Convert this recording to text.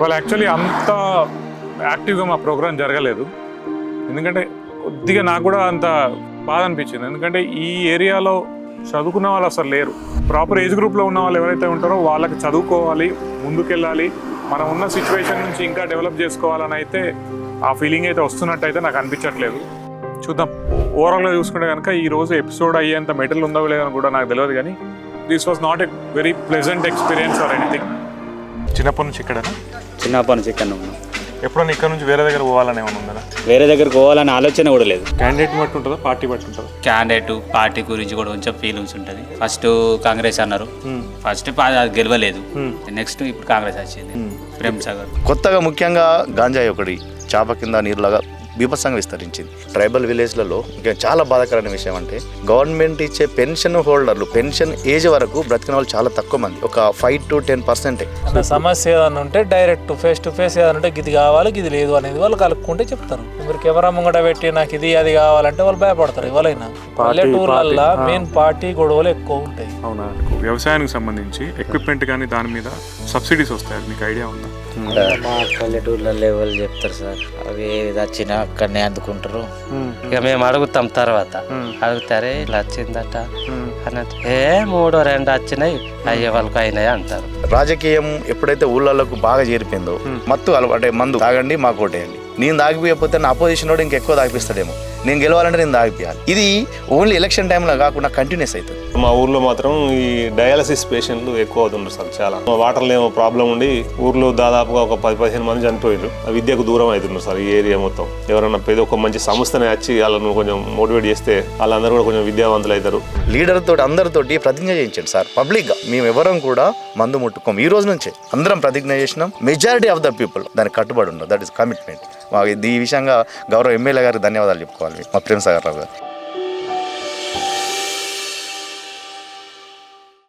వాళ్ళు యాక్చువల్లీ అంత యాక్టివ్గా మా ప్రోగ్రామ్ జరగలేదు. ఎందుకంటే కొద్దిగా నాకు కూడా అంత బాధ అనిపించింది. ఎందుకంటే ఈ ఏరియాలో చదువుకున్న వాళ్ళు అసలు లేరు. ప్రాపర్ ఏజ్ గ్రూప్లో ఉన్న వాళ్ళు ఎవరైతే ఉంటారో వాళ్ళకి చదువుకోవాలి, ముందుకెళ్ళాలి, మనం ఉన్న సిచ్యువేషన్ నుంచి ఇంకా డెవలప్ చేసుకోవాలని అయితే ఆ ఫీలింగ్ అయితే వస్తున్నట్టయితే నాకు అనిపించట్లేదు. చూద్దాం. ఓవరాల్గా చూసుకుంటే కనుక ఈరోజు ఎపిసోడ్ అయ్యేంత మెటీరియల్ ఉందో లేదని కూడా నాకు తెలియదు, కానీ this was not a very pleasant experience or anything. చిన్నప్పటి నుంచి ఇక్కడ ఇక్కడ ఉన్నాం. ఎప్పుడన్నా ఇక్కడ నుంచి వేరే దగ్గర పోవాలని ఏమైనా ఉందా? వేరే దగ్గరకు పోవాలని ఆలోచన కూడా లేదు. క్యాండిడేట్ బట్టి ఉంటుందా, పార్టీ బట్టి ఉంటుందా? క్యాండిడేట్ పార్టీ గురించి కూడా కొంచెం ఫీలింగ్స్ ఉంటుంది. ఫస్ట్ కాంగ్రెస్ అన్నారు, ఫస్ట్ అది గెలవలేదు, నెక్స్ట్ ఇప్పుడు కాంగ్రెస్ వచ్చింది. ప్రేమ్ సాగర్ కొత్తగా ముఖ్యంగా గాంజాయి ఒకటి చాప కింద నీరులాగా బీభత్సంగా విస్తరించింది. ట్రైబల్ విలేజ్లలో ఇంకా చాలా బాధాకరమైన విషయం అంటే గవర్నమెంట్ ఇచ్చే పెన్షన్ హోల్డర్లు పెన్షన్ ఏజ్ వరకు బ్రతికిన వాళ్ళు చాలా తక్కువ మంది, ఒక 5 to 10%. సమస్య ఏదైనా ఉంటే డైరెక్ట్ ఫేస్ టు ఫేస్ ఏదైనా ఉంటే ఇది కావాలి ఇది లేదు అనేది వాళ్ళు కలుపుకుంటే చెప్తారు. మీరు కెమెరా ముంగట పెట్టి నాకు ఇది అది కావాలంటే వాళ్ళు భయపడతారు. ఎవరైనా పల్లెటూర్లలో మెయిన్ పార్టీ గొడవలు ఎక్కువ ఉంటాయి. అవునా? వ్యవసాయానికి సంబంధించి ఎక్విప్మెంట్ కానీ దాని మీద సబ్సిడీస్ వస్తాయి, మీకు ఐడియా ఉందా? మా పల్లెటూర్లలో ఎవరు చెప్తారు సార్, అవి ఏది వచ్చినా అక్కడనే అందుకుంటారు. ఇక మేము అడుగుతాం, తర్వాత అడుగుతారే ఇలా వచ్చిందట అన్నట్టు 3-2 వచ్చినాయి అయ్యే వాళ్ళకి అయినాయి అంటారు. రాజకీయం ఎప్పుడైతే ఊళ్ళకు బాగా చేరిపోయిందో మత్తు అంటే మందు తాగండి మాకు ఓటేయండి, నేను తాగిపోయకపోతే నా అపోజిషన్ వాడు ఇంకెక్కువ తాగిపిస్తాడేమో, నేను గెలవాలంటే నేను తాగిపోయాలి. ఇది ఓన్లీ ఎలక్షన్ టైంలో కాకుండా కంటిన్యూస్ అవుతుంది. మా ఊర్లో మాత్రం ఈ డయాలసిస్ పేషెంట్లు ఎక్కువ అవుతుండ్రు సార్. చాలా వాటర్లో ఏమో ప్రాబ్లం ఉండి ఊర్లో దాదాపుగా ఒక 10-15 మంది చనిపోయారు. విద్యకు దూరం అవుతున్నారు సార్ ఈ ఏరియా మొత్తం. ఎవరైనా పెద్ద ఒక మంచి సంస్థనే వచ్చి వాళ్ళను కొంచెం మోటివేట్ చేస్తే వాళ్ళందరూ కూడా కొంచెం విద్యావంతులు అవుతారు. లీడర్ తోటి అందరితోటి ప్రతిజ్ఞ చేయించండి సార్ పబ్లిక్గా. మేము ఎవరం కూడా మందు ముట్టుకోం. ఈ రోజు నుంచే అందరం ప్రతిజ్ఞ చేసినాం. మెజారిటీ ఆఫ్ ద పీపుల్ దానికి కట్టుబడి ఉన్నారు. That is commitment. ఈ విషయంగా గౌరవ ఎమ్మెల్యే గారికి ధన్యవాదాలు చెప్పుకోవాలి, మా ప్రేమ్ సాగర్ రావు గారు.